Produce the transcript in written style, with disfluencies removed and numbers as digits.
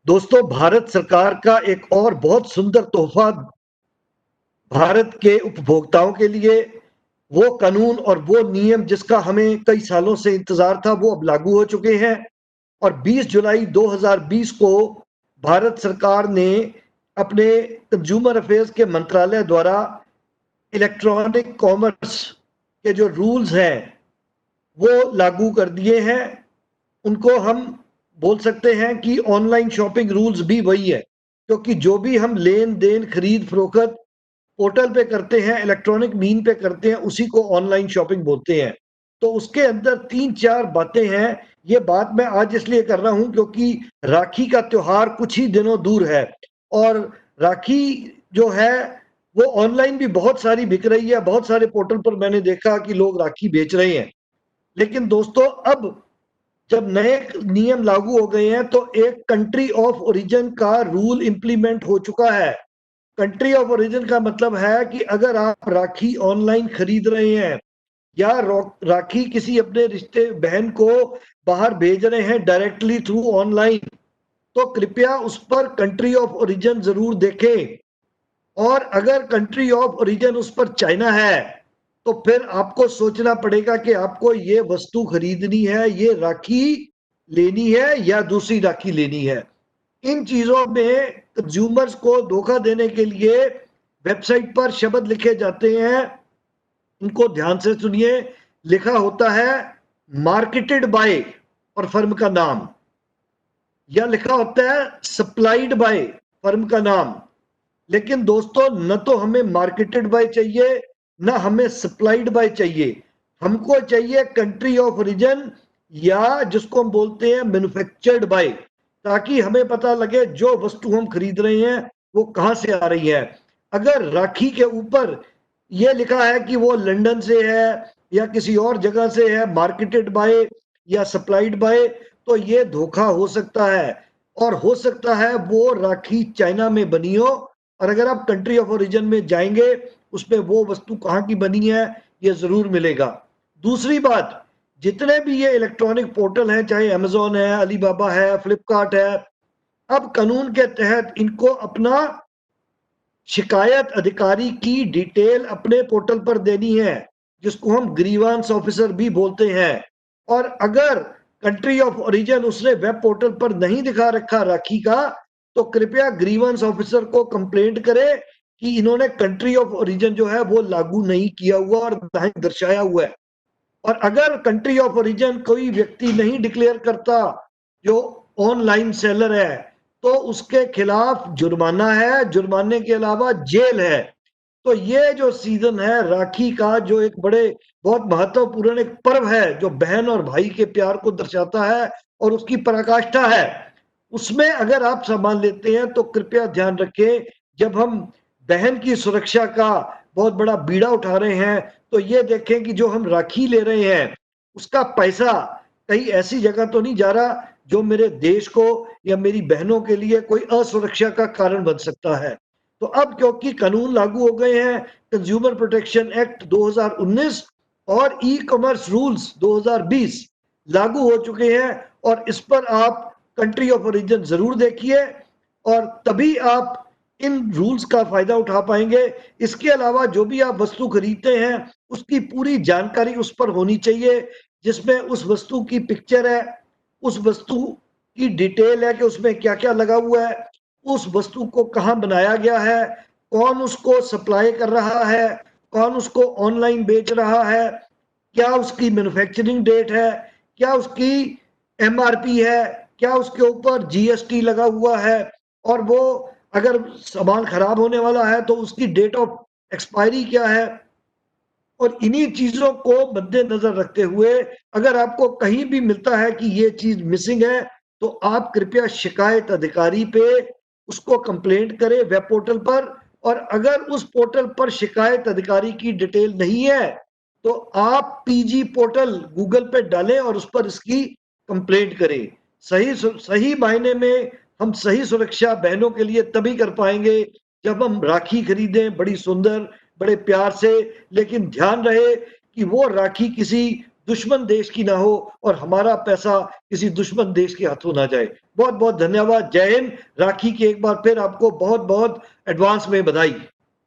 दोस्तों, भारत सरकार का एक और बहुत सुंदर तोहफा भारत के उपभोक्ताओं के लिए, वो कानून और वो नियम जिसका हमें कई सालों से इंतजार था, वो अब लागू हो चुके हैं। और 20 जुलाई 2020 को भारत सरकार ने अपने कंज्यूमर अफेयर्स के मंत्रालय द्वारा इलेक्ट्रॉनिक कॉमर्स के जो रूल्स हैं वो लागू कर दिए हैं। उनको हम बोल सकते हैं कि ऑनलाइन शॉपिंग रूल्स भी वही है, क्योंकि जो भी हम लेन देन खरीद फरोख्त पोर्टल पे करते हैं, इलेक्ट्रॉनिक मीन पे करते हैं, उसी को ऑनलाइन शॉपिंग बोलते हैं। तो उसके अंदर तीन चार बातें हैं। ये बात मैं आज इसलिए कर रहा हूं क्योंकि राखी का त्योहार कुछ ही दिनों दूर है, और राखी जो है वो ऑनलाइन भी बहुत सारी बिक रही है। बहुत सारे पोर्टल पर मैंने देखा कि लोग राखी बेच रहे हैं। लेकिन दोस्तों, अब जब नए नियम लागू हो गए हैं तो एक कंट्री ऑफ ओरिजिन का रूल इंप्लीमेंट हो चुका है। कंट्री ऑफ ओरिजिन का मतलब है कि अगर आप राखी ऑनलाइन खरीद रहे हैं या राखी किसी अपने रिश्ते बहन को बाहर भेज रहे हैं डायरेक्टली थ्रू ऑनलाइन, तो कृपया उस पर कंट्री ऑफ ओरिजिन जरूर देखें। और अगर कंट्री ऑफ ओरिजिन उस पर चाइना है तो फिर आपको सोचना पड़ेगा कि आपको ये वस्तु खरीदनी है, ये राखी लेनी है या दूसरी राखी लेनी है। इन चीजों में कंज्यूमर्स को धोखा देने के लिए वेबसाइट पर शब्द लिखे जाते हैं। इनको ध्यान से सुनिए। लिखा होता है मार्केटेड बाय और फर्म का नाम, या लिखा होता है सप्लाइड बाय फर्म का नाम। लेकिन दोस्तों, न तो हमें मार्केटेड बाय चाहिए, न हमें सप्लाइड बाय चाहिए। हमको चाहिए कंट्री ऑफ ओरिजिन, या जिसको हम बोलते हैं मैन्युफैक्चर्ड बाय, ताकि हमें पता लगे जो वस्तु हम खरीद रहे हैं वो कहां से आ रही है। अगर राखी के ऊपर यह लिखा है कि वो लंदन से है या किसी और जगह से है, मार्केटेड बाय या सप्लाइड बाय, तो ये धोखा हो सकता है। और हो सकता है वो राखी चाइना में बनी हो, और अगर आप कंट्री ऑफ ओरिजिन में जाएंगे उसमें वो वस्तु कहाँ की बनी है ये जरूर मिलेगा। दूसरी बात, जितने भी ये इलेक्ट्रॉनिक पोर्टल हैं, चाहे अमेजोन है, अलीबाबा है, फ्लिपकार्ट है, अब कानून के तहत इनको अपना शिकायत अधिकारी की डिटेल अपने पोर्टल पर देनी है, जिसको हम ग्रीवांस ऑफिसर भी बोलते हैं। और अगर कंट्री ऑफ ओरिजिन उसने वेब पोर्टल पर नहीं दिखा रखा राखी का, तो कृपया ग्रीवांस ऑफिसर को कंप्लेंट करे कि इन्होंने कंट्री ऑफ ओरिजिन जो है वो लागू नहीं किया हुआ और नहीं दर्शाया हुआ है। और अगर कंट्री ऑफ ओरिजिन कोई व्यक्ति नहीं डिक्लेयर करता जो ऑनलाइन सेलर है, तो उसके खिलाफ जुर्माना है, जुर्माने के अलावा जेल है। तो ये जो सीजन है राखी का, जो एक बड़े बहुत महत्वपूर्ण एक पर्व है जो बहन और भाई के प्यार को दर्शाता है और उसकी पराकाष्ठा है, उसमें अगर आप सामान लेते हैं तो कृपया ध्यान रखें, जब हम बहन की सुरक्षा का बहुत बड़ा बीड़ा उठा रहे हैं तो ये देखें कि जो हम राखी ले रहे हैं उसका पैसा कहीं ऐसी जगह तो नहीं जा रहा जो मेरे देश को या मेरी बहनों के लिए कोई असुरक्षा का कारण बन सकता है। तो अब क्योंकि कानून लागू हो गए हैं, कंज्यूमर प्रोटेक्शन एक्ट 2019 और ई कॉमर्स रूल्स 2020 लागू हो चुके हैं, और इस पर आप कंट्री ऑफ ओरिजिन जरूर देखिए और तभी आप इन रूल्स का फायदा उठा पाएंगे। इसके अलावा जो भी आप वस्तु खरीदते हैं उसकी पूरी जानकारी उस पर होनी चाहिए, जिसमें उस वस्तु की पिक्चर है, उस वस्तु की डिटेल है कि उसमें क्या क्या लगा हुआ है, उस वस्तु को कहाँ बनाया गया है, कौन उसको सप्लाई कर रहा है, कौन उसको ऑनलाइन बेच रहा है, क्या उसकी मैन्युफैक्चरिंग डेट है, क्या उसकी एमआरपी है, क्या उसके ऊपर जीएसटी लगा हुआ है, और वो अगर सामान खराब होने वाला है तो उसकी डेट ऑफ एक्सपायरी क्या है। और इन्हीं चीजों को मद्देनजर रखते हुए अगर आपको कहीं भी मिलता है कि ये चीज मिसिंग है, तो आप कृपया शिकायत अधिकारी पे उसको कंप्लेंट करें वेब पोर्टल पर। और अगर उस पोर्टल पर शिकायत अधिकारी की डिटेल नहीं है तो आप पीजी पोर्टल गूगल पे डालें और उस पर इसकी कंप्लेंट करें। सही सही मायने में हम सही सुरक्षा बहनों के लिए तभी कर पाएंगे जब हम राखी खरीदें बड़ी सुंदर, बड़े प्यार से, लेकिन ध्यान रहे कि वो राखी किसी दुश्मन देश की ना हो और हमारा पैसा किसी दुश्मन देश के हाथों ना जाए। बहुत बहुत धन्यवाद। जय हिंद। राखी की एक बार फिर आपको बहुत बहुत एडवांस में बधाई।